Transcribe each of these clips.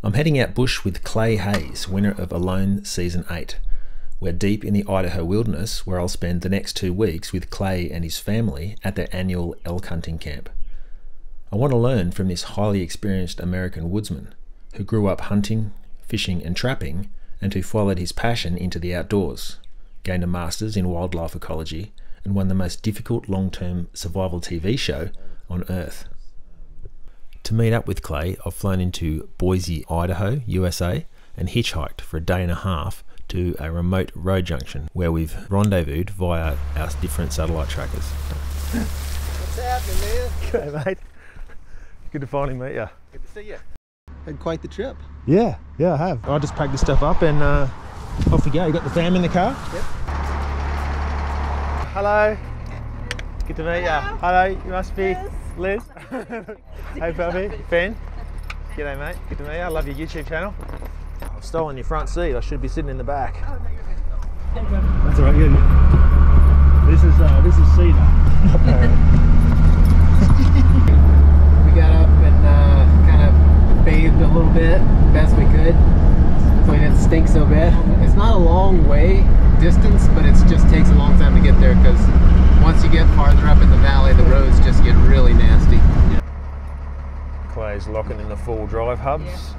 I'm heading out bush with Fen Hayes, winner of Alone Season 8. We're deep in the Idaho wilderness where I'll spend the next 2 weeks with Clay and his family at their annual elk hunting camp. I want to learn from this highly experienced American woodsman who grew up hunting, fishing and trapping, and who followed his passion into the outdoors, gained a master's in wildlife ecology, and won the most difficult long-term survival TV show on Earth. To meet up with Clay, I've flown into Boise, Idaho, USA, and hitchhiked for a day and a half to a remote road junction where we've rendezvoused via our different satellite trackers. What's happening, man? G'day, mate. Good to finally meet you. Good to see you. Had quite the trip. Yeah, I have. I just packed this stuff up and off we go. You got the fam in the car? Yep. Hello. Good to meet you. Hello, you must be Liz. Hey, Bubby. Fen. G'day, mate. Good to meet you. I love your YouTube channel. I've stolen your front seat. I should be sitting in the back. Oh, no, you're good. That's all right. This is Cedar. We got up and kind of bathed a little bit, best we could, so we didn't stink so bad. It's not a long way distance, but it just takes a long time to get there because once you get farther up in the valley, the roads just get really nasty. Clay's locking in the full drive hubs. Yeah.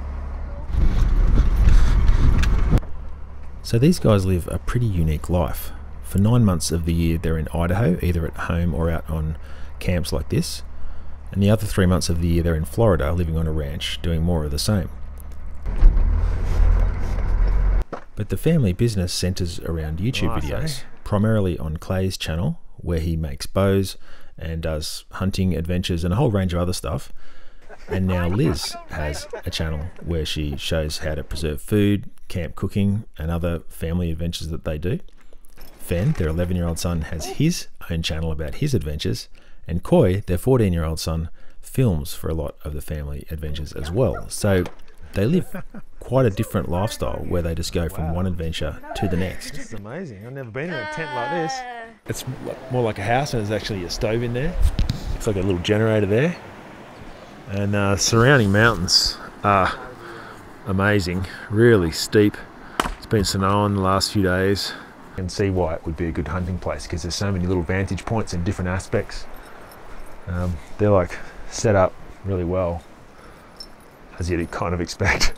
So these guys live a pretty unique life. For 9 months of the year they're in Idaho, either at home or out on camps like this. And the other 3 months of the year they're in Florida, living on a ranch, doing more of the same. But the family business centres around YouTube videos, primarily on Clay's channel, where he makes bows and does hunting adventures and a whole range of other stuff. And now Liz has a channel where she shows how to preserve food, camp cooking and other family adventures that they do. Fen, their 11-year-old son, has his own channel about his adventures, and Koi, their 14-year-old son, films for a lot of the family adventures as well. So they live quite a different lifestyle where they just go from one adventure to the next. This is amazing. I've never been in a tent like this. It's more like a house and there's actually a stove in there. Looks like a little generator there. And surrounding mountains are amazing, really steep. It's been snowing the last few days. You can see why it would be a good hunting place because there's so many little vantage points in different aspects. They're like set up really well, as you'd kind of expect.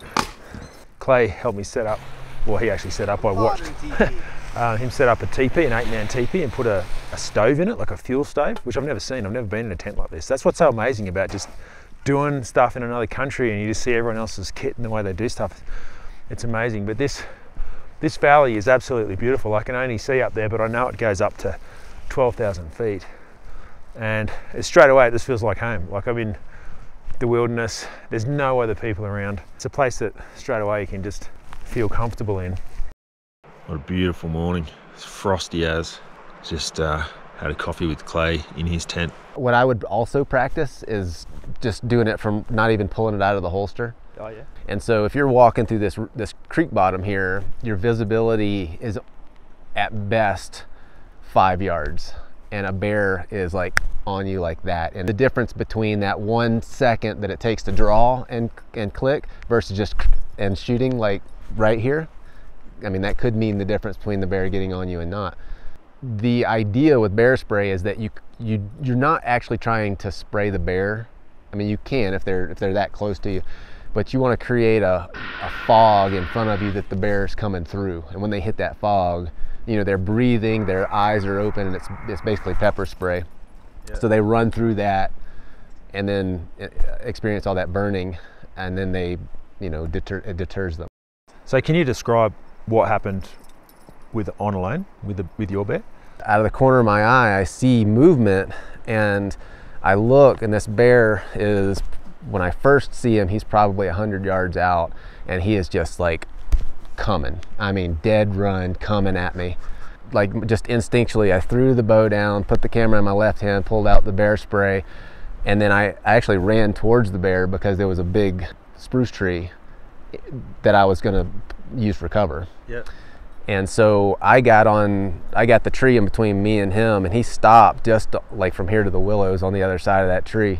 Clay helped me set up, well he actually set up, I watched him set up a teepee, an 8-man teepee, and put a stove in it, like a fuel stove, which I've never seen. I've never been in a tent like this. That's what's so amazing about just doing stuff in another country and you just see everyone else's kit and the way they do stuff. It's amazing. But this valley is absolutely beautiful. I can only see up there, but I know it goes up to 12,000 feet. And straight away, it just feels like home. Like I'm in the wilderness. There's no other people around. It's a place that straight away you can just feel comfortable in. What a beautiful morning. It's frosty as. Just had a coffee with Clay in his tent. What I would also practice is just doing it from not even pulling it out of the holster. Oh yeah. And so if you're walking through this creek bottom here, your visibility is at best 5 yards, and a bear is like on you like that. And the difference between that 1 second that it takes to draw and click versus just and shooting like right here, I mean that could mean the difference between the bear getting on you and not. The idea with bear spray is that you're not actually trying to spray the bear. I mean you can if they're that close to you, but you want to create a fog in front of you that the bear's coming through. And when they hit that fog, you know, they're breathing, their eyes are open, and it's basically pepper spray. Yeah. So they run through that and then experience all that burning, and then they, you know, it deters them. So can you describe what happened with On Alone, with your bear? Out of the corner of my eye, I see movement, and I look, and this bear is, when I first see him, he's probably 100 yards out, and he is just like coming. I mean, dead run, coming at me. Like just instinctually, I threw the bow down, put the camera in my left hand, pulled out the bear spray, and then I actually ran towards the bear because there was a big spruce tree that I was gonna use for cover. Yeah. And so I got the tree in between me and him, and he stopped just like from here to the willows on the other side of that tree.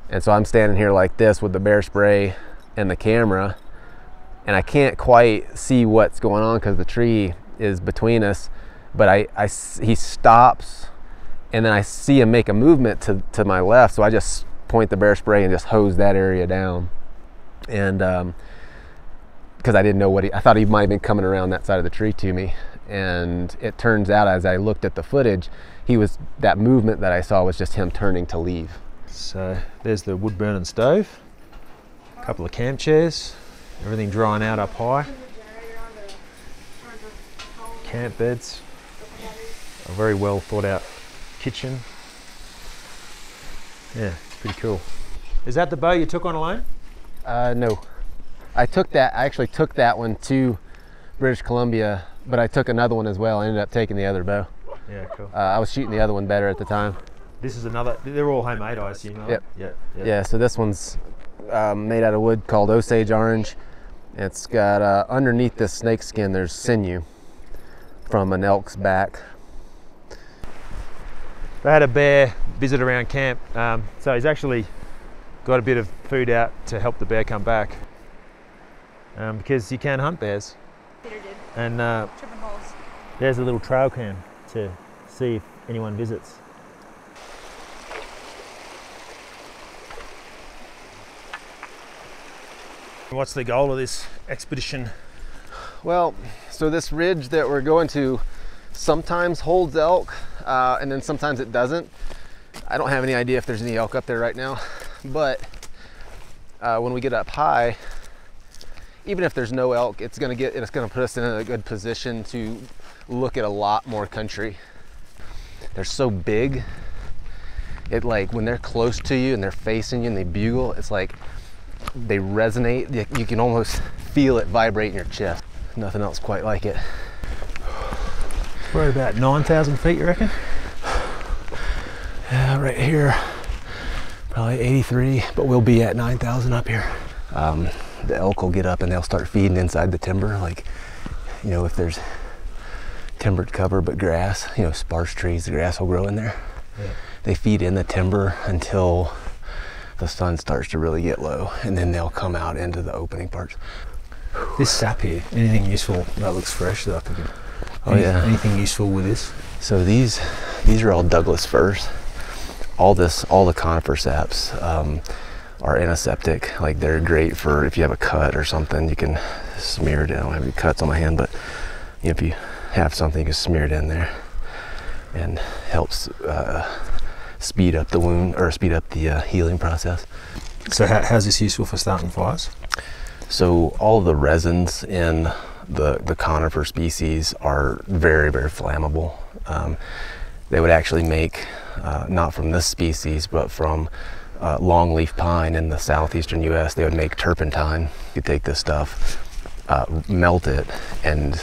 And so I'm standing here like this with the bear spray and the camera, and I can't quite see what's going on because the tree is between us, but he stops, and then I see him make a movement to my left, so I just point the bear spray and just hose that area down. And because I didn't know I thought he might have been coming around that side of the tree to me, and it turns out as I looked at the footage, that movement that I saw was just him turning to leave. So there's the wood burning stove, a couple of camp chairs, everything drying out up high, camp beds, a very well thought out kitchen. Yeah, pretty cool. Is that the bow you took on alone? No, I actually took that one to British Columbia, but I took another one as well. I ended up taking the other bow. Yeah, cool. I was shooting the other one better at the time. This is another, they're all homemade, I assume, right? Yep. Yep. Yeah, so this one's made out of wood called Osage orange. It's got, underneath this snake skin, there's sinew from an elk's back. They had a bear visit around camp, so he's actually got a bit of food out to help the bear come back, because you can hunt bears. Peter did. And Tripping holes. there's a little trail cam to see if anyone visits. What's the goal of this expedition? Well, so this ridge that we're going to sometimes holds elk, and then sometimes it doesn't. I don't have any idea if there's any elk up there right now, but when we get up high, even if there's no elk, it's gonna put us in a good position to look at a lot more country. They're so big, when they're close to you and they're facing you and they bugle, it's like they resonate. You can almost feel it vibrate in your chest. Nothing else quite like it. We're at about 9,000 feet, you reckon? Yeah, right here, probably 83, but we'll be at 9,000 up here. The elk will get up and they'll start feeding inside the timber, if there's timbered cover but grass, sparse trees, the grass will grow in there. Yeah. They feed in the timber until the sun starts to really get low, and then they'll come out into the opening parts. This sap here, anything useful that looks fresh that I can get? Oh yeah. Anything useful with this? So these are all Douglas firs. All the conifer saps are antiseptic. They're great for if you have a cut or something, you can smear it in. I don't have any cuts on my hand, but if you have something, you can smear it in there, and helps speed up the wound, or speed up the healing process. So how's this useful for starting fires? So all the resins in the conifer species are very, very flammable. They would actually make, not from this species, but from longleaf pine in the southeastern US, they would make turpentine. You take this stuff, melt it, and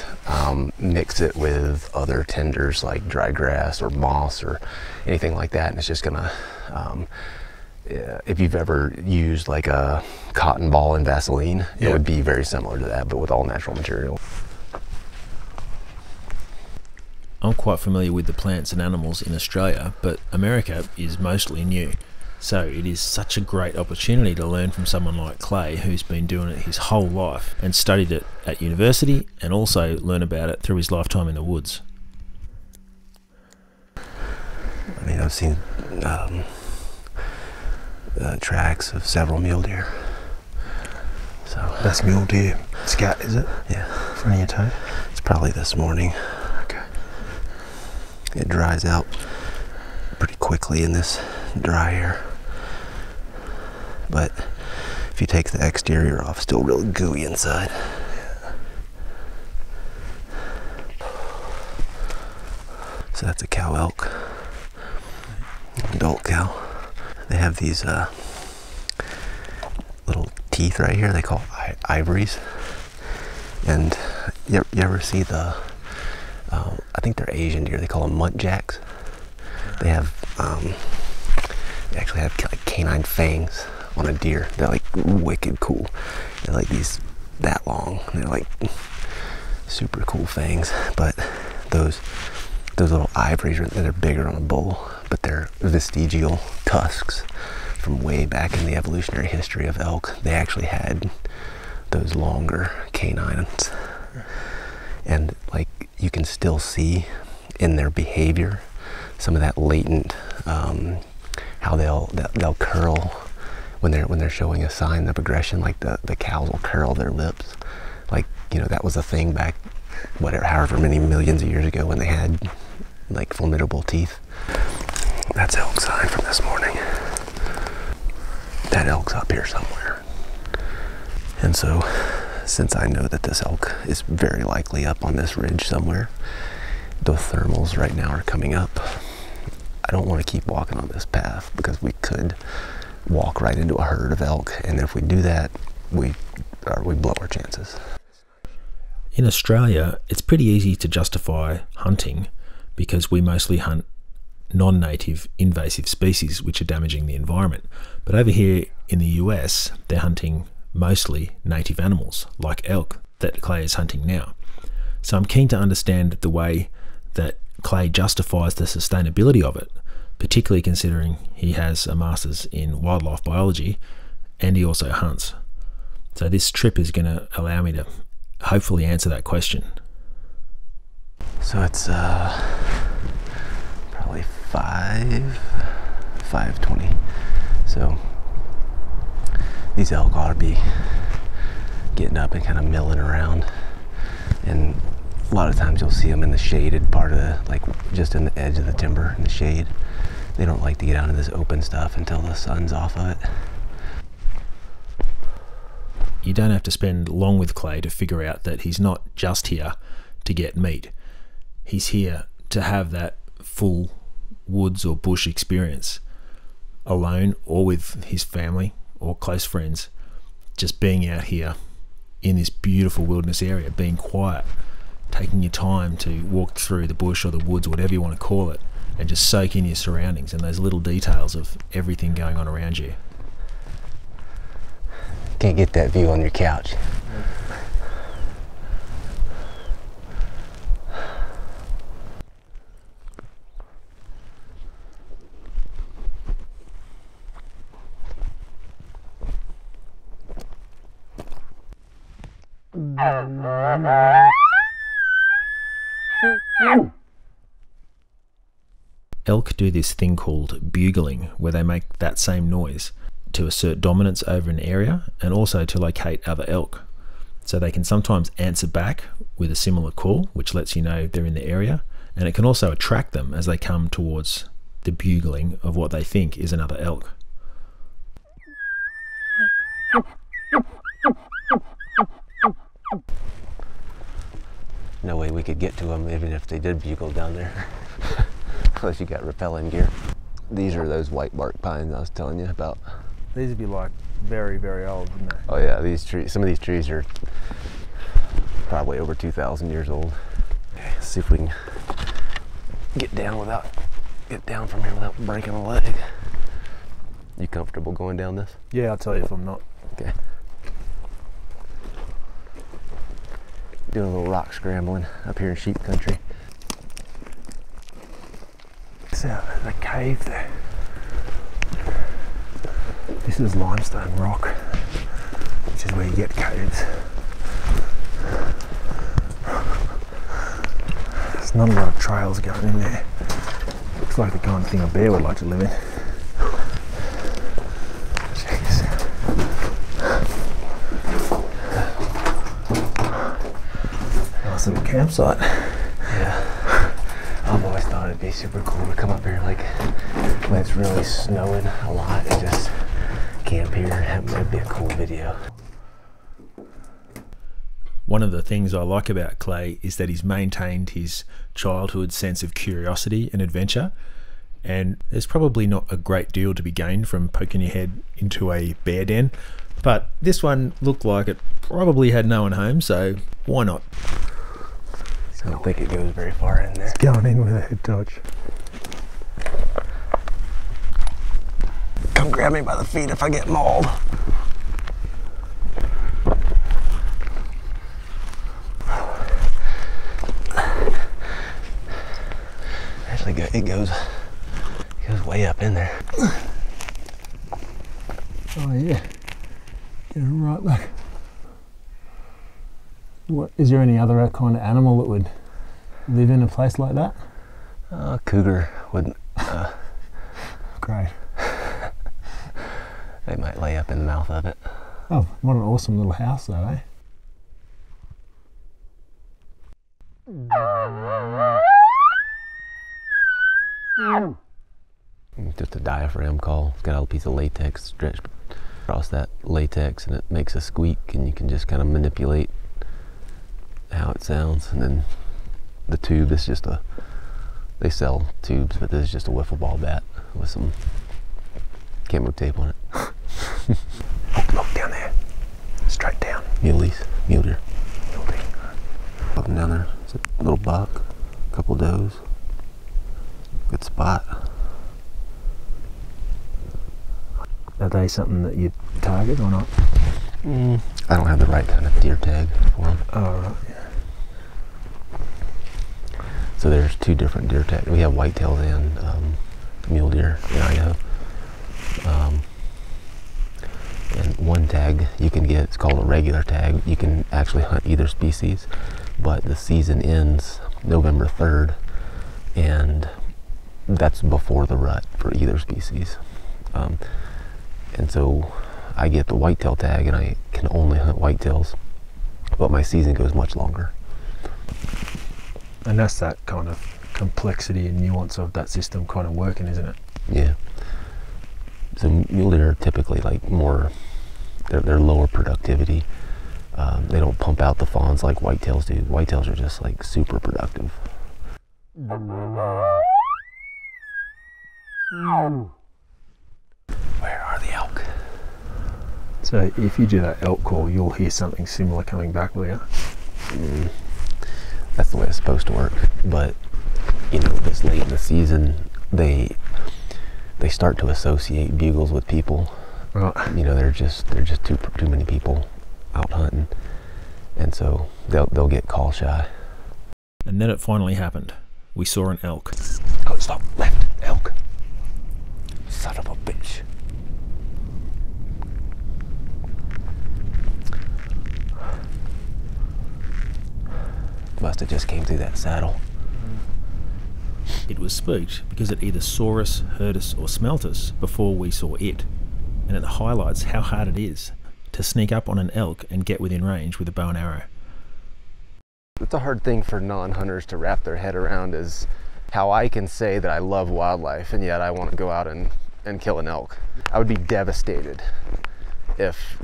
mix it with other tinders like dry grass or moss or anything like that, and it's just gonna, if you've ever used like a cotton ball in Vaseline, it would be very similar to that, but with all natural material. I'm quite familiar with the plants and animals in Australia, but America is mostly new. So it is such a great opportunity to learn from someone like Clay, who's been doing it his whole life and studied it at university, and also learn about it through his lifetime in the woods. I mean, I've seen tracks of several mule deer. So that's mule deer scat, is it? Yeah. In front of your toe? It's probably this morning. Okay. It dries out pretty quickly in this dry air, but if you take the exterior off, still really gooey inside. So that's a cow elk, adult cow. They have these little teeth right here they call ivories, and you ever see the I think they're Asian deer, they call them muntjacks. They have they actually have like canine fangs on a deer. They're like wicked cool. They're like these that long. They're like super cool fangs, but those little ivories they're bigger on a bull, but they're vestigial tusks from way back in the evolutionary history of elk. They actually had those longer canines. And like you can still see in their behavior some of that latent, how they'll curl when they're showing a sign of aggression, like the cows will curl their lips. Like, you know, that was a thing back, however many millions of years ago when they had like formidable teeth. That's elk sign from this morning. That elk's up here somewhere. And so, since I know that this elk is very likely up on this ridge somewhere, the thermals right now are coming up. I don't want to keep walking on this path because we could walk right into a herd of elk, and if we do that, we blow our chances. In Australia, it's pretty easy to justify hunting because we mostly hunt non-native invasive species which are damaging the environment. But over here in the US, they're hunting mostly native animals like elk that Clay is hunting now. So I'm keen to understand the way that Clay justifies the sustainability of it, particularly considering he has a master's in wildlife biology and he also hunts. So this trip is going to allow me to hopefully answer that question. So it's probably 5:20. So these elk ought to be getting up and kind of milling around, and a lot of times you'll see them in the shaded part of the, like just in the edge of the timber in the shade. They don't like to get out of this open stuff until the sun's off of it. You don't have to spend long with Clay to figure out that he's not just here to get meat. He's here to have that full woods or bush experience, alone or with his family or close friends, just being out here in this beautiful wilderness area, being quiet, taking your time to walk through the bush or the woods, whatever you want to call it, and just soak in your surroundings and those little details of everything going on around you. Can't get that view on your couch. Elk do this thing called bugling, where they make that same noise to assert dominance over an area and also to locate other elk. So they can sometimes answer back with a similar call, which lets you know they're in the area, and it can also attract them as they come towards the bugling of what they think is another elk. No way we could get to them even if they did bugle down there. Unless you got rappelling gear. These are those white bark pines I was telling you about. These would be like very, very old, wouldn't they? Oh yeah, these trees, some of these trees are probably over 2,000 years old. Okay, let's see if we can get down from here without breaking a leg. You comfortable going down this? Yeah, I'll tell you if I'm not. Okay. Doing a little rock scrambling up here in sheep country. See how there's a cave there. This is limestone rock, which is where you get caves. There's not a lot of trails going in there. Looks like the kind of thing a bear would like to live in. Check this out. Nice little campsite. Yeah. I've always thought it'd be super cool to come up here like when it's really snowing a lot and just camp here. That'd be a cool video. One of the things I like about Clay is that he's maintained his childhood sense of curiosity and adventure, and there's probably not a great deal to be gained from poking your head into a bear den, but this one looked like it probably had no one home, so why not? I don't think it goes very far in there. It's going in with a head dodge. Come grab me by the feet if I get mauled. Actually, it goes way up in there. Oh yeah, get it right back. Is there any other kind of animal that would live in a place like that? Cougar wouldn't. Great. They might lay up in the mouth of it. Oh, what an awesome little house though, eh? Just a diaphragm call. It's got a little piece of latex stretched across that latex, and it makes a squeak, and you can just kind of manipulate how it sounds. And then the tube is just they sell tubes, but this is just a wiffle ball bat with some camo tape on it. Look down there. Straight down. Mule deer. Up and down there. It's a little buck, a couple does. Good spot. Are they something that you target or not? I don't have the right kind of deer tag for them. Oh, right, yeah. So there's two different deer tags. We have whitetails and mule deer in Idaho. And one tag you can get, it's called a regular tag. You can actually hunt either species, but the season ends November 3rd, and that's before the rut for either species. And so I get the whitetail tag, and I can only hunt whitetails, but my season goes much longer. And that's that kind of complexity and nuance of that system kind of working, isn't it? Yeah. So mule deer are typically like more, they're lower productivity. They don't pump out the fawns like whitetails do. Whitetails are just like super productive. Where are the elk? So if you do that elk call, you'll hear something similar coming back, will you? That's the way it's supposed to work. But you know, this late in the season, they start to associate bugles with people. Right. You know, they're just too many people out hunting, and so they'll get call shy. And then it finally happened. We saw an elk. Oh, stop! Left elk. Son of a bitch. Must have just came through that saddle. It was spooked because it either saw us, heard us, or smelt us before we saw it. And it highlights how hard it is to sneak up on an elk and get within range with a bow and arrow. It's a hard thing for non-hunters to wrap their head around, is how I can say that I love wildlife and yet I want to go out and kill an elk. I would be devastated if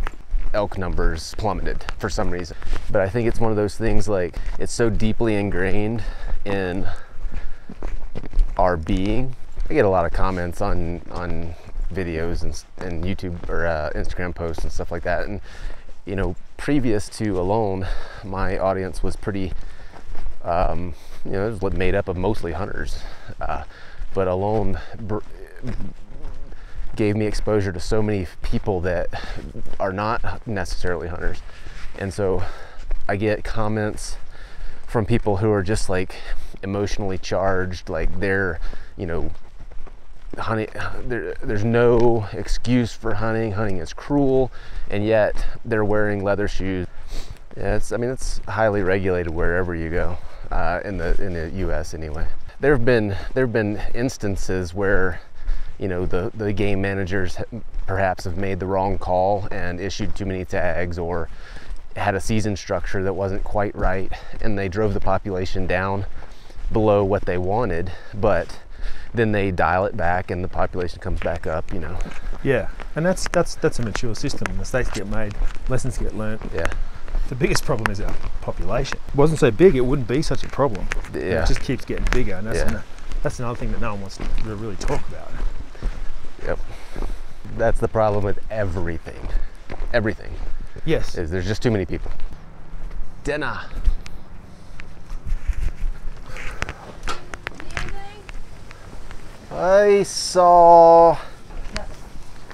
elk numbers plummeted for some reason. But I think it's one of those things, like, it's so deeply ingrained in our being. I get a lot of comments on videos and YouTube or Instagram posts and stuff like that, and you know, previous to Alone, my audience was pretty you know, it was made up of mostly hunters, but Alone gave me exposure to so many people that are not necessarily hunters. And so I get comments from people who are just like emotionally charged, like they're, you know, hunting, there's no excuse for hunting. Hunting is cruel, and yet they're wearing leather shoes. Yeah, I mean, it's highly regulated wherever you go, in the U.S. anyway. There have been instances where, you know, the game managers perhaps have made the wrong call and issued too many tags, or had a season structure that wasn't quite right, and they drove the population down below what they wanted, but then they dial it back and the population comes back up, you know. Yeah, and that's a mature system. Mistakes get made, lessons get learned. Yeah. The biggest problem is our population. If it wasn't so big, it wouldn't be such a problem. Yeah. It just keeps getting bigger, and that's another thing that no one wants to really talk about. Yep. That's the problem with everything. Everything. Yes. Is there's just too many people. Dinner. I saw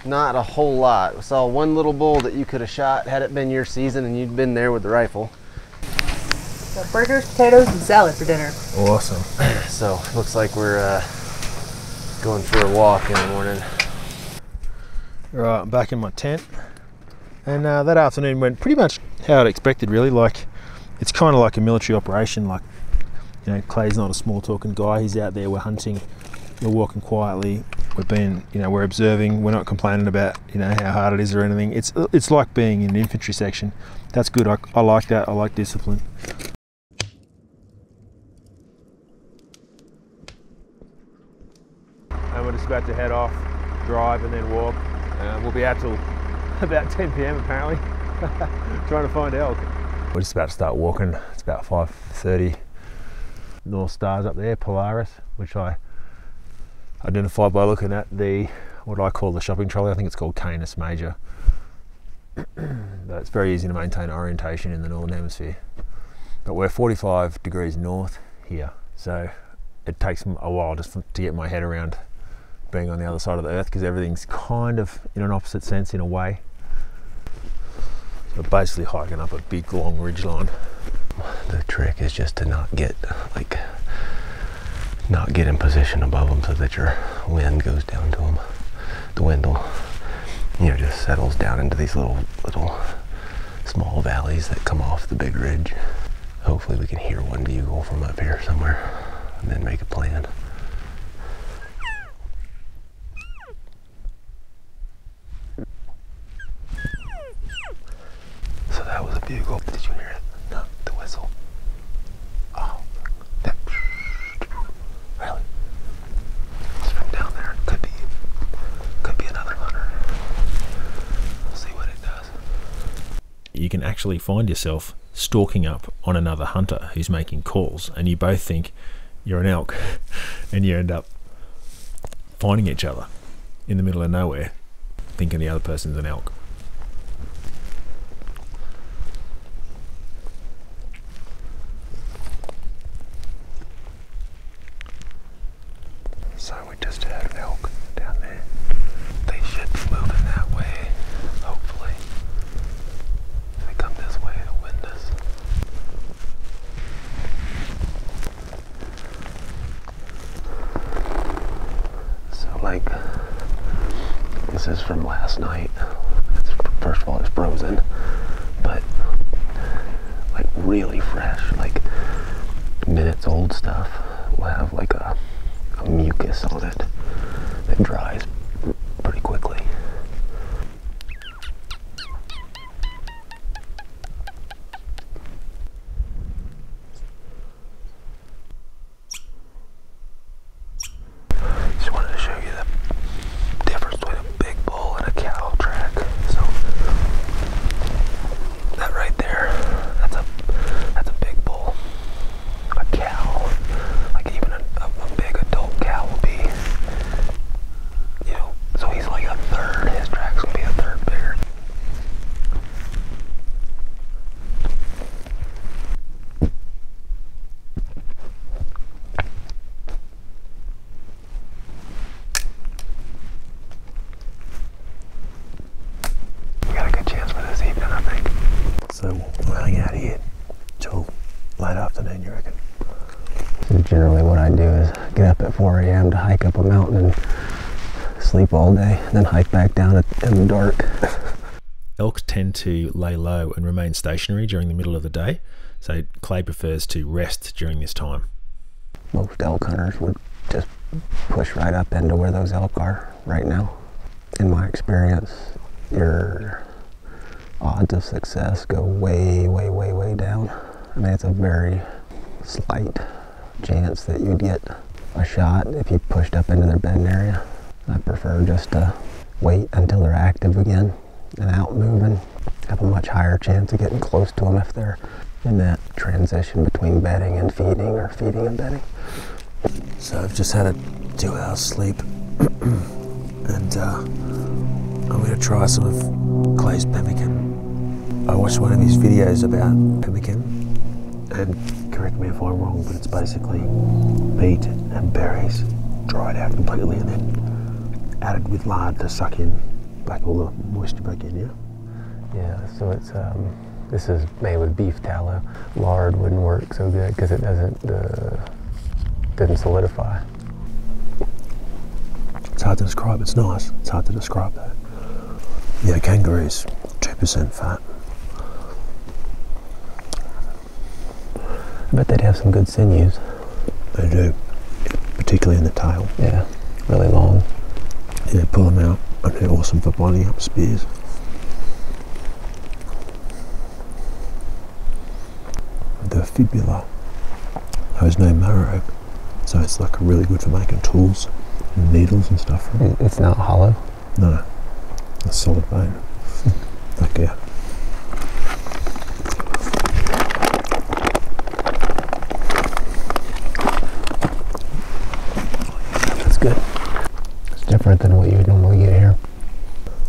not a whole lot. I saw one little bull that you could have shot had it been your season and you'd been there with the rifle. So burgers, potatoes, and salad for dinner. Awesome. So looks like we're going for a walk in the morning. Right, I'm back in my tent, and that afternoon went pretty much how I'd expected, really. Like, it's kind of like a military operation. Like, you know, Clay's not a small talking guy. He's out there, we're hunting, we're walking quietly, we're observing, we're not complaining about, you know, how hard it is or anything. It's like being in an infantry section. That's good. I like that. I like discipline. And we're just about to head off, drive and then walk. We'll be out till about 10 p.m. apparently, trying to find elk. We're just about to start walking. It's about 5:30. North Star's up there, Polaris, which I identified by looking at what I call the shopping trolley. I think it's called Canis Major. But it's very easy to maintain orientation in the Northern Hemisphere. But we're 45 degrees north here, so it takes a while just to get my head around being on the other side of the earth, because everything's kind of in an opposite sense in a way. So basically hiking up a big long ridge line. The trick is just to not get in position above them so that your wind goes down to them. The wind will, just settles down into these little small valleys that come off the big ridge. Hopefully we can hear one bugle from up here somewhere and then make a plan. So that was a bugle. Did you hear it? No, the whistle. Oh, that. Really? It's from down there. Could be another hunter. We'll see what it does. You can actually find yourself stalking up on another hunter who's making calls, and you both think you're an elk, and you end up finding each other in the middle of nowhere, thinking the other person's an elk. So we just had an elk down there. They should be moving that way, hopefully. If they come this way, it'll wind us. So this is from last night. First of all, it's frozen, but really fresh, minutes old stuff will have a mucus on it that dries pretty quickly. Just wanted to show you the difference between a big bull and a cow track. So that right there, that's a big bull. A cow, even a big adult cow will be, so he's like a third, his tracks will be a third bigger. We got a good chance for this evening, I think. So we'll hang out here till late afternoon, you reckon? So generally what I do is get up at 4 a.m. to hike up a mountain and sleep all day, then hike back down in the dark. Elk tend to lay low and remain stationary during the middle of the day, so Clay prefers to rest during this time. Most elk hunters would just push right up into where those elk are right now. In my experience, your odds of success go way, way, way, way down. I mean, it's a very slight chance that you'd get a shot if you pushed up into their bedding area. I prefer just to wait until they're active again and out moving. Have a much higher chance of getting close to them if they're in that transition between bedding and feeding, or feeding and bedding. So I've just had a 2 hours sleep and I'm going to try some of Clay's pemmican. I watched one of his videos about pemmican, and correct me if I'm wrong, but it's basically meat and berries dried out completely and then added with lard to suck in all the moisture back in, yeah? Yeah, so it's this is made with beef tallow. Lard wouldn't work so good because it doesn't solidify. It's hard to describe. It's nice. It's hard to describe though. Yeah, kangaroo's 2% fat. I bet they'd have some good sinews. They do, particularly in the tail. Yeah, really long. Yeah, pull them out, and they're awesome for binding up spears. The fibula has no marrow, so it's like really good for making tools and needles and stuff. Right? It's not hollow? No, a solid bone. Like a that's good. It's different than what you would normally get here.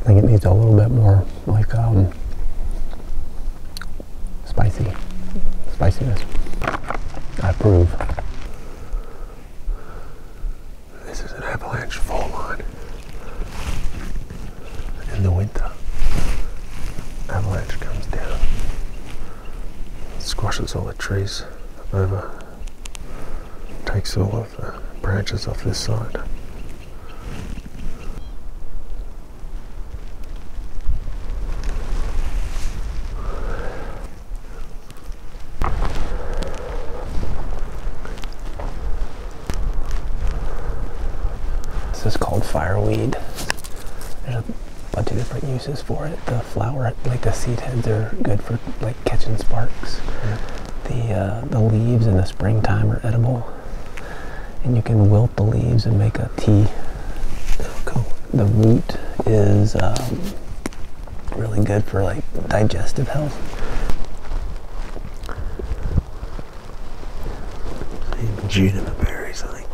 I think it needs a little bit more like spiciness. I approve. This is an avalanche fall line. In the winter, avalanche comes down, squashes all the trees over, takes all of the branches off this side. This is called fireweed. There's a bunch of different uses for it. The flower, like the seed heads, are good for like catching sparks. Yeah. The leaves in the springtime are edible, and you can wilt the leaves and make a tea. Oh, cool. The root is really good for like digestive health. Even juniper berries, I think.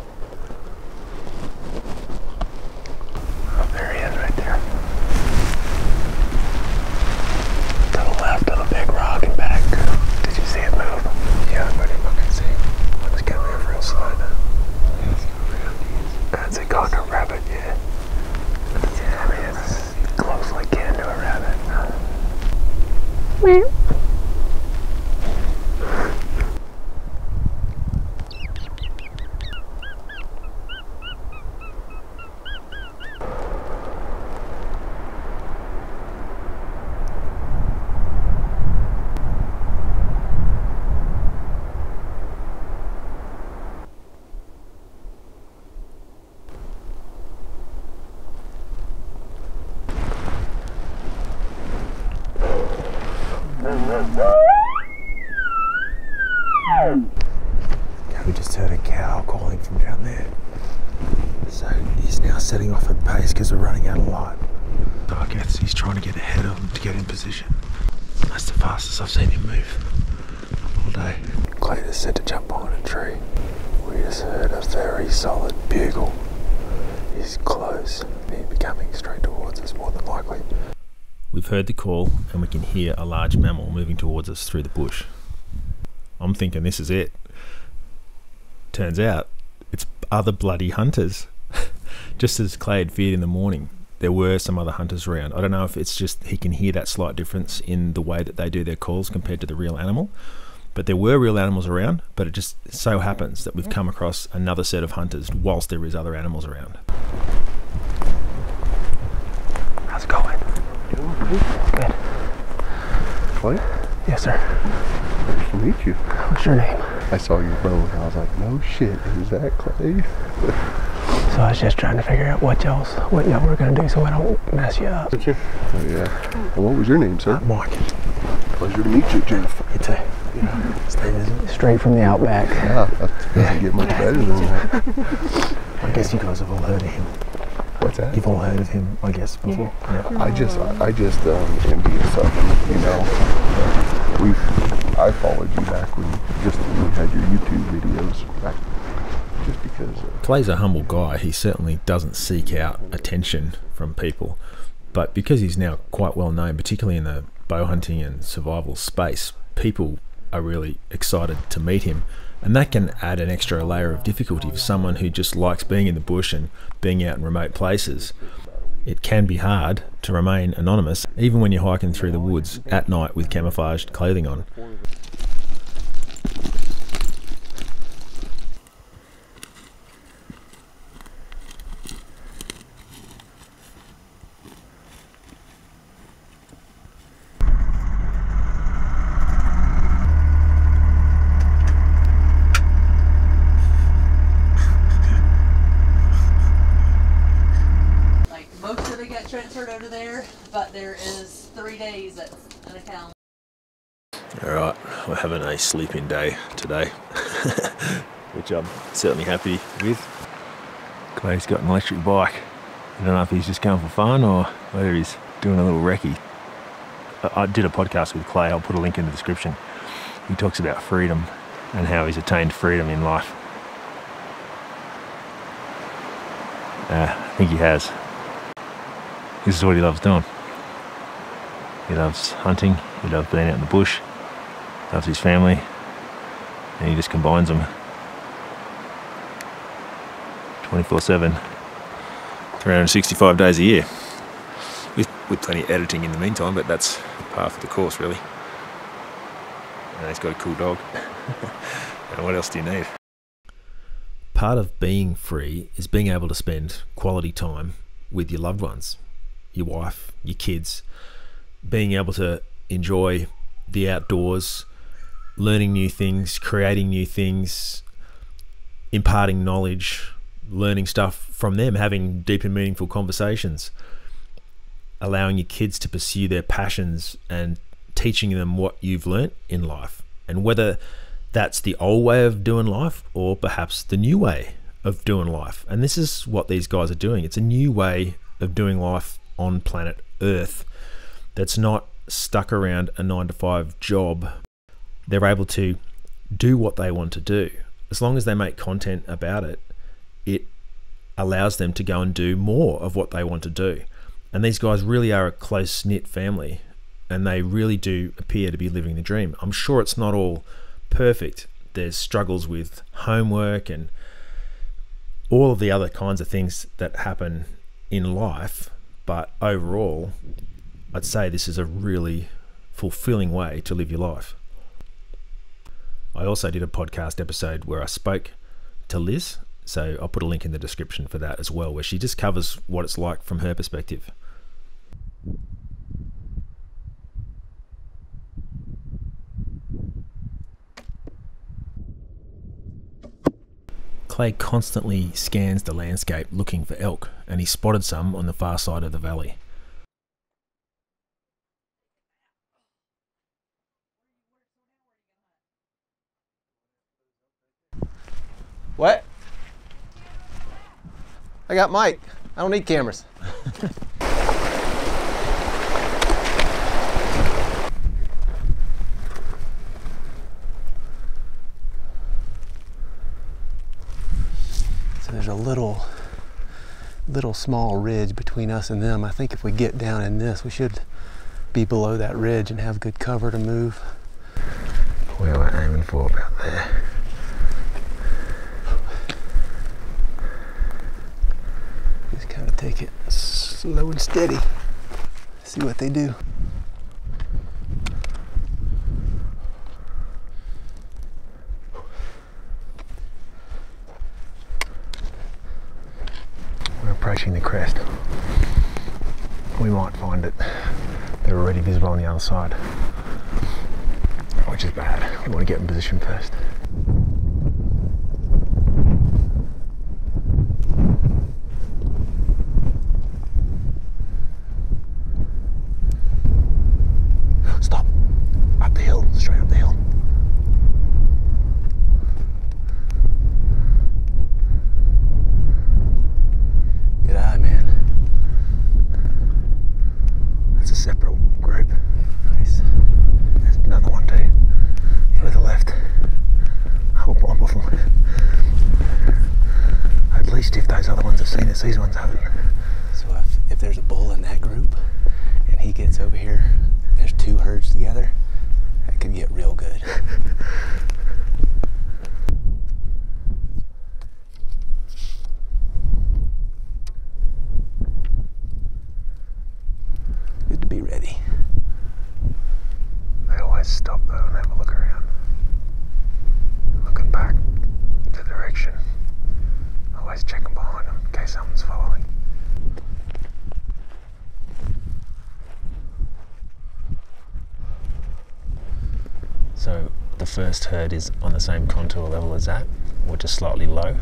We just heard a cow calling from down there. So he's now setting off at pace because we're running out of light. So I guess he's trying to get ahead of them to get in position. That's the fastest I've seen him move all day. Clayton is set to jump on a tree. We just heard a very solid bugle. He's close. He's coming straight towards us more than likely. We've heard the call and we can hear a large mammal moving towards us through the bush. I'm thinking this is it. Turns out it's other bloody hunters. Just as Clay had feared in the morning, there were some other hunters around. I don't know if it's just he can hear that slight difference in the way that they do their calls compared to the real animal, but there were real animals around, but it just so happens that we've come across another set of hunters whilst there is other animals around. How's it going? Good. Clay? Yes, sir. Nice to meet you. What's your name? I saw your bow and I was like, no shit, is that Clay? So I was just trying to figure out what y'all were gonna do so I don't mess you up. Did you? Oh yeah. And what was your name, sir? Mike. Pleasure to meet you, Jeff. You too. Yeah. Steve, is it? Straight from the Outback. Yeah, that doesn't get much better than that. I guess you guys have all heard of him. What's that? You've all heard of him, I guess, before. Yeah. I just envious of him, you know. I followed you back when you had your YouTube videos back, just because. Clay's a humble guy. He certainly doesn't seek out attention from people, but because he's now quite well known, particularly in the bow hunting and survival space, people are really excited to meet him, and that can add an extra layer of difficulty for someone who just likes being in the bush and being out in remote places. It can be hard to remain anonymous, even when you're hiking through the woods at night with camouflaged clothing on. there is 3 days that's in a calendar. Alright, we're having a sleeping day today, which I'm certainly happy with. Clay's got an electric bike. I don't know if he's just going for fun or whether he's doing a little recce. I did a podcast with Clay, I'll put a link in the description. He talks about freedom and how he's attained freedom in life. I think he has. This is what he loves doing. He loves hunting, he loves being out in the bush, loves his family, and he just combines them 24/7, 365 days a year, with plenty of editing in the meantime, but that's par for the course really. And he's got a cool dog. And what else do you need? Part of being free is being able to spend quality time with your loved ones, your wife, your kids, being able to enjoy the outdoors, learning new things, creating new things, imparting knowledge, learning stuff from them, having deep and meaningful conversations, allowing your kids to pursue their passions and teaching them what you've learnt in life. And whether that's the old way of doing life or perhaps the new way of doing life. And this is what these guys are doing. It's a new way of doing life on planet Earth that's not stuck around a 9-to-5 job. They're able to do what they want to do. As long as they make content about it, it allows them to go and do more of what they want to do. And these guys really are a close-knit family, and they really do appear to be living the dream. I'm sure it's not all perfect. There's struggles with homework and all of the other kinds of things that happen in life, but overall, I'd say this is a really fulfilling way to live your life. I also did a podcast episode where I spoke to Liz, so I'll put a link in the description for that as well, where she just covers what it's like from her perspective. Clay constantly scans the landscape looking for elk, and he spotted some on the far side of the valley. What? I got Mike. I don't need cameras. So there's a little small ridge between us and them. I think if we get down in this, we should be below that ridge and have good cover to move. Where we're aiming for, about there. Just kind of take it slow and steady. See what they do. We're approaching the crest. We might find it. They're already visible on the other side, which is bad. We want to get in position first. Stop. Up the hill, straight up the hill. Good eye, man. That's a separate group. Nice. There's another one too. To the left. Whole bomb of them. At least if those other ones have seen us, these ones haven't. So if there's a bull in that group and he gets over here, there's two herds together, that could get real good. Good to be ready. They always stop though and have a look around. Looking back to the direction. Always checking behind them in case someone's following. So the first herd is on the same contour level as that, or just slightly low,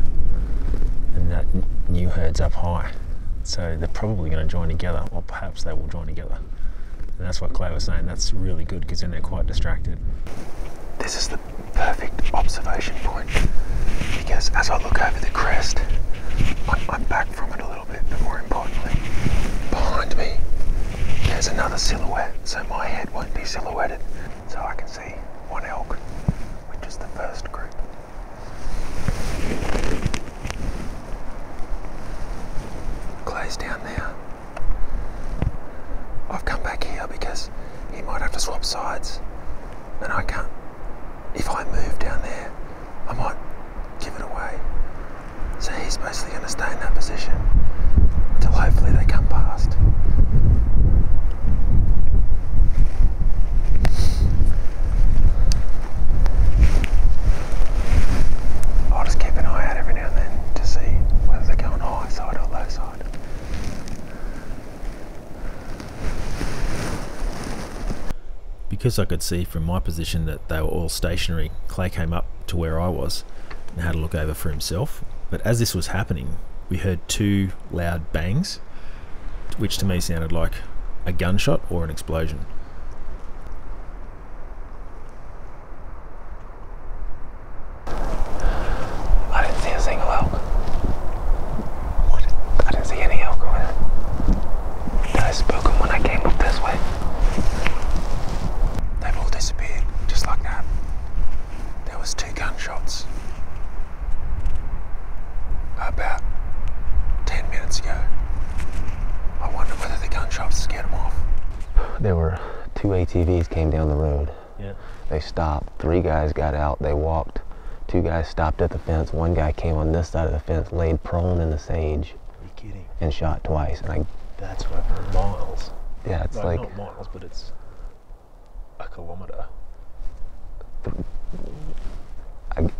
and that new herd's up high. So they're probably going to join together, or perhaps they will join together. And that's what Clay was saying, that's really good because then they're quite distracted. This is the perfect observation point because as I look over the crest, I'm back from it a little bit, but more importantly, behind me, there's another silhouette, so my head won't be silhouetted. So I can see one elk, which is the first group. Clay's down there. I've come back here because he might have to swap sides, and I can't. If I move down there, I might give it away. So he's basically going to stay in that position until hopefully they come past. I'll just keep an eye out every now and then to see whether they're going high side or low side. Because I could see from my position that they were all stationary, Clay came up to where I was and had a look over for himself. But as this was happening, we heard two loud bangs, which to me sounded like a gunshot or an explosion. I didn't see a single elk. I didn't see any elk over there. Did I spook them when I came up this way? They've all disappeared, just like that. There was 2 gunshots about 10 minutes ago. I wonder whether the gunshots scared them off. There were 2 ATVs came down the road. Yeah. They stopped. 3 guys got out. They walked. 2 guys stopped at the fence. 1 guy came on this side of the fence, laid prone in the sage, Are you kidding? and shot twice. And That's over miles. yeah, it's Well, like not miles, but it's a kilometre.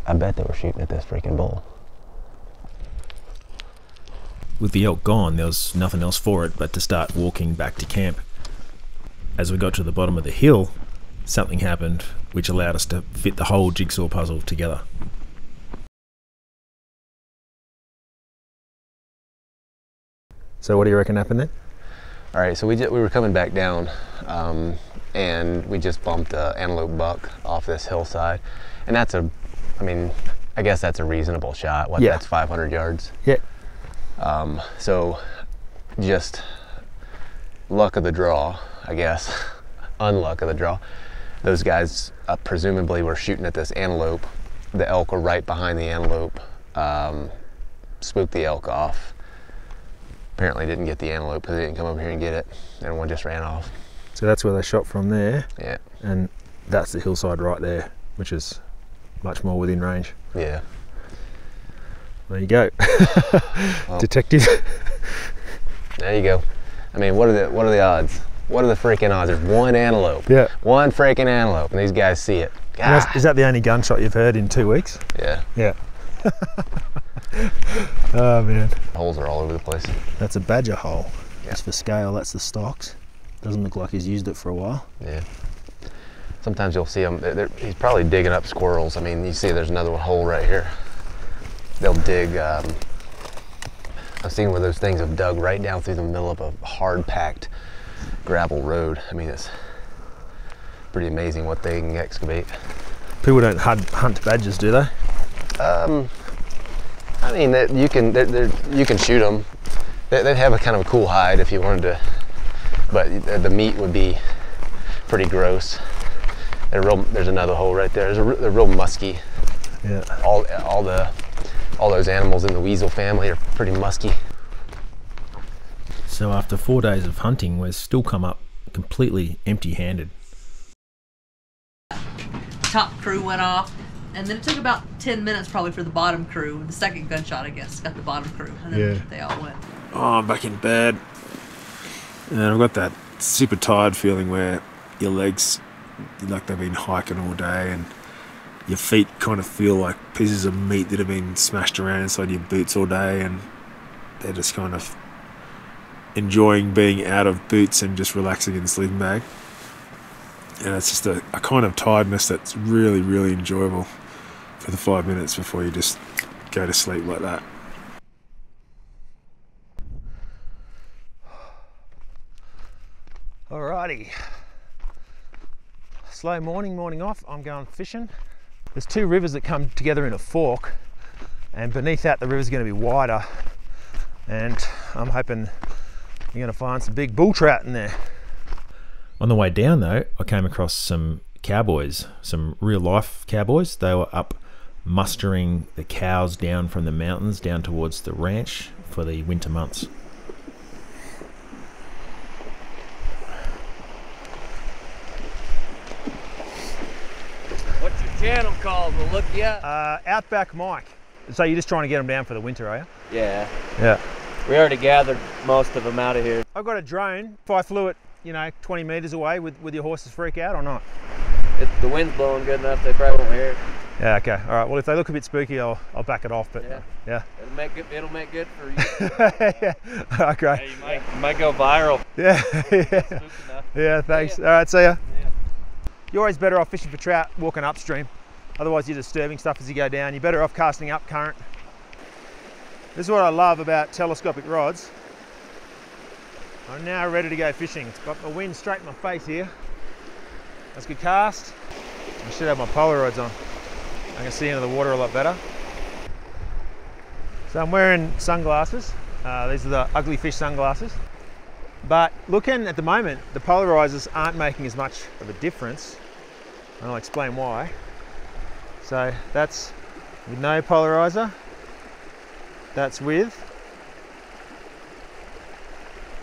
I bet they were shooting at this freaking bull. With the elk gone, there was nothing else for it but to start walking back to camp. As we got to the bottom of the hill, something happened which allowed us to fit the whole jigsaw puzzle together. So what do you reckon happened there? All right, so we were coming back down, and we just bumped Analou Buck off this hillside, and that's I guess that's a reasonable shot. Yeah. That's 500 yards. Yeah. So just luck of the draw, I guess, unluck of the draw. Those guys presumably were shooting at this antelope. The elk were right behind the antelope, spooked the elk off. Apparently didn't get the antelope because they didn't come over here and get it, and one just ran off. So that's where they shot from there. Yeah. And that's the hillside right there, which is much more within range. Yeah. There you go. Well, Detective. there you go. I mean, what are the odds? What are the freaking odds? There's one antelope. Yeah. One freaking antelope, and these guys see it. And is that the only gunshot you've heard in 2 weeks? Yeah. Yeah. Oh man. Holes are all over the place. That's a badger hole. Yeah. Just for scale, that's the stocks. Doesn't look like he's used it for a while. Yeah. Sometimes you'll see them. He's probably digging up squirrels. I mean, you see there's another hole right here. They'll dig. I've seen where those things have dug right down through the middle of a hard-packed gravel road. I mean, it's pretty amazing what they can excavate. People don't hunt badgers, do they? I mean, you can shoot them. They'd have a kind of a cool hide if you wanted to, but the meat would be pretty gross. There's another hole right there. They're real musky. Yeah. All those animals in the weasel family are pretty musky. So after 4 days of hunting, we've still come up completely empty-handed. Top crew went off, and then it took about 10 minutes probably for the bottom crew. The second gunshot, I guess, got the bottom crew, and then they all went. Oh, I'm back in bed. And I've got that super tired feeling where your legs, like they've been hiking all day, and your feet kind of feel like pieces of meat that have been smashed around inside your boots all day, and they're just kind of enjoying being out of boots and just relaxing in the sleeping bag. And it's just a kind of tiredness that's really, really enjoyable for the 5 minutes before you just go to sleep like that. Alrighty. Slow morning off. I'm going fishing. There's two rivers that come together in a fork, and beneath that the river's going to be wider, and I'm hoping you're going to find some big bull trout in there. On the way down though, I came across some cowboys, some real life cowboys. They were up mustering the cows down from the mountains down towards the ranch for the winter months. What's your channel called? We'll look you up. Outback Mike. So you're just trying to get them down for the winter, are you? Yeah. Yeah. We already gathered most of them out of here. I've got a drone. If I flew it, 20 meters away, with your horses freak out or not? The wind's blowing good enough, they probably won't hear it. Yeah, okay. All right. Well, if they look a bit spooky, I'll back it off. But yeah. It'll make good for you. Yeah. Okay. Yeah, you might go viral. Yeah. Yeah. Thanks. All right. See ya. Yeah. You're always better off fishing for trout walking upstream. Otherwise, you're disturbing stuff as you go down. You're better off casting up current. This is what I love about telescopic rods. I'm now ready to go fishing. It's got the wind straight in my face here. That's a good cast. I should have my Polaroids on. I can see into the water a lot better. So I'm wearing sunglasses. These are the ugly fish sunglasses. But looking at the moment, the polarizers aren't making as much of a difference. And I'll explain why. So that's with no polarizer. That's with.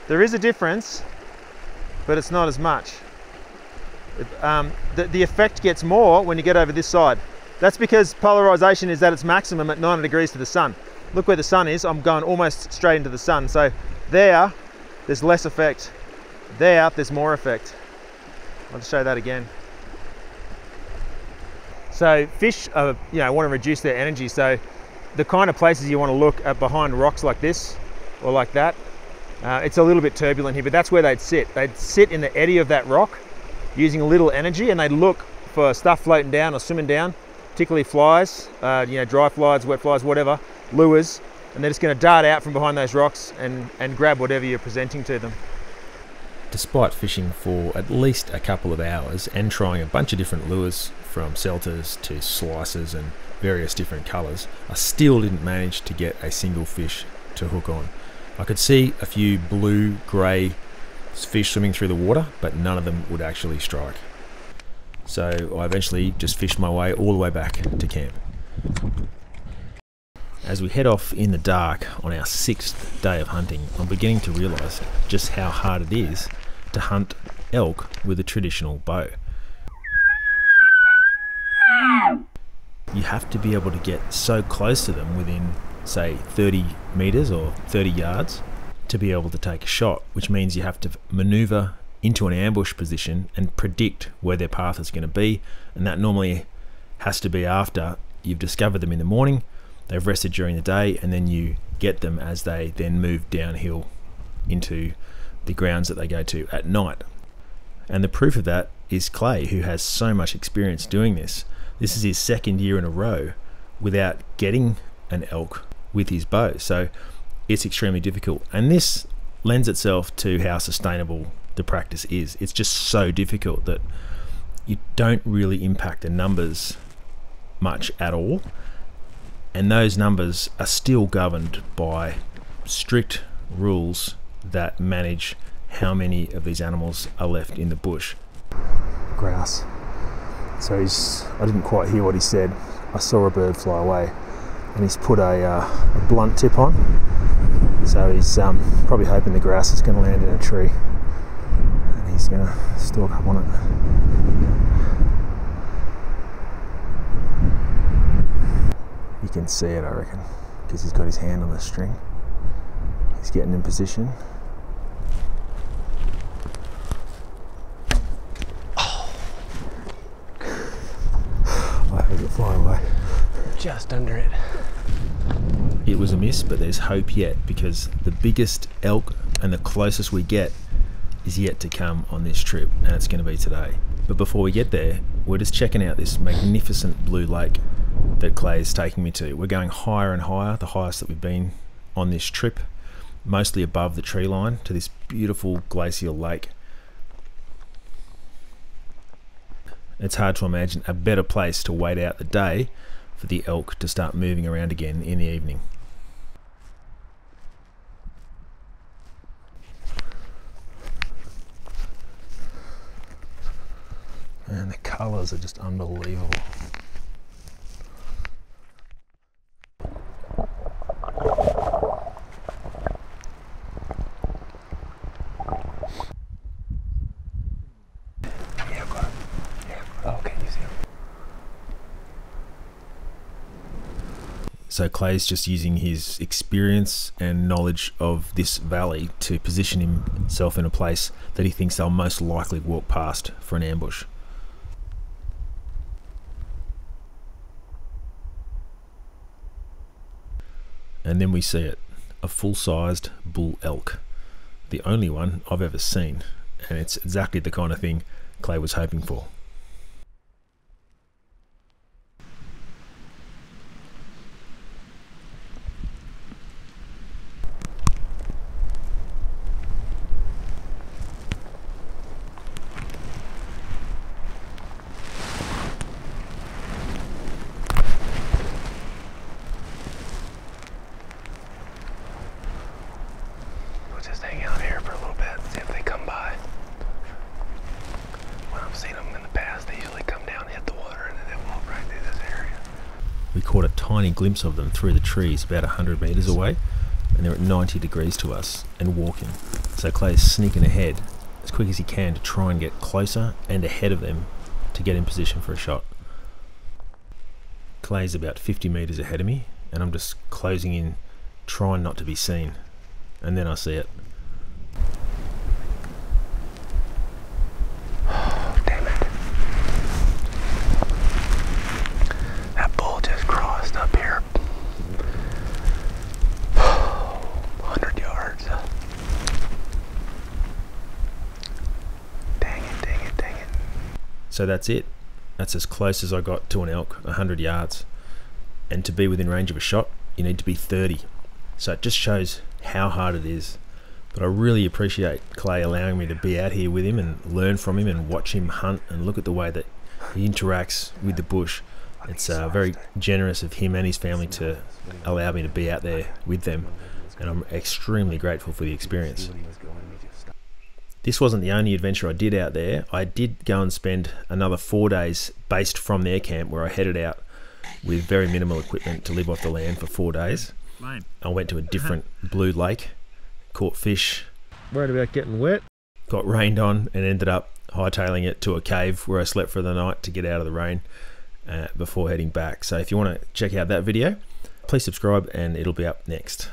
There is a difference, but it's not as much. The effect gets more when you get over this side. That's because polarization is at its maximum at 90 degrees to the sun. Look where the sun is. I'm going almost straight into the sun. So there's less effect. There's more effect. I'll just show that again. So fish want to reduce their energy. So the kind of places you want to look at behind rocks like this or like that. It's a little bit turbulent here, but that's where they'd sit. They'd sit in the eddy of that rock using a little energy, and they'd look for stuff floating down or swimming down, particularly flies, dry flies, wet flies, whatever, lures, and they're just going to dart out from behind those rocks and grab whatever you're presenting to them. Despite fishing for at least a couple of hours and trying a bunch of different lures from selters to slicers and various different colours, I still didn't manage to get a single fish to hook on. I could see a few blue, grey fish swimming through the water, but none of them would actually strike. So I eventually just fished my way all the way back to camp. As we head off in the dark on our 6th day of hunting, I'm beginning to realise just how hard it is to hunt elk with a traditional bow. You have to be able to get so close to them within, say, 30 metres or 30 yards to be able to take a shot, which means you have to manoeuvre into an ambush position and predict where their path is going to be, and that normally has to be after you've discovered them in the morning, they've rested during the day, and then you get them as they then move downhill into the grounds that they go to at night. And the proof of that is Clay, who has so much experience doing this. This is his 2nd year in a row without getting an elk with his bow, so it's extremely difficult, and this lends itself to how sustainable the practice is. It's just so difficult that you don't really impact the numbers much at all, and those numbers are still governed by strict rules that manage how many of these animals are left in the bush. Grouse. So I didn't quite hear what he said. I saw a bird fly away, and he's put a blunt tip on. So he's probably hoping the grouse is going to land in a tree, and he's going to stalk up on it. You can see it, I reckon, because he's got his hand on the string. He's getting in position. Oh. I heard it fly away. Just under it. It was a miss, but there's hope yet, because the biggest elk and the closest we get is yet to come on this trip, and it's going to be today. But before we get there, we're just checking out this magnificent blue lake that Clay is taking me to. We're going higher and higher, the highest that we've been on this trip, mostly above the tree line, to this beautiful glacial lake. It's hard to imagine a better place to wait out the day for the elk to start moving around again in the evening. And the colours are just unbelievable. Yeah, I've got it. Yeah. Oh, okay, you see him. So Clay's just using his experience and knowledge of this valley to position himself in a place that he thinks they'll most likely walk past for an ambush. And then we see it, a full-sized bull elk, the only one I've ever seen, and it's exactly the kind of thing Clay was hoping for. Just hang out here for a little bit, see if they come by. When I've seen them in the past, they usually come down, hit the water, and then they walk right through this area. We caught a tiny glimpse of them through the trees about 100 metres away, and they're at 90 degrees to us and walking. So Clay's sneaking ahead as quick as he can to try and get closer and ahead of them to get in position for a shot. Clay's about 50 metres ahead of me, and I'm just closing in, trying not to be seen. And then I see it. Oh, damn it. That bull just crossed up here. 100 yards. Dang it, dang it, dang it. So that's it. That's as close as I got to an elk, 100 yards. And to be within range of a shot, you need to be 30. So it just shows how hard it is. But I really appreciate Clay allowing me to be out here with him and learn from him and watch him hunt and look at the way that he interacts with the bush. It's very generous of him and his family to allow me to be out there with them, and I'm extremely grateful for the experience. This wasn't the only adventure I did out there. I did go and spend another 4 days based from their camp, where I headed out with very minimal equipment to live off the land for 4 days. I went to a different blue lake, caught fish, worried about getting wet, got rained on, and ended up hightailing it to a cave where I slept for the night to get out of the rain before heading back. So if you want to check out that video, please subscribe and it'll be up next.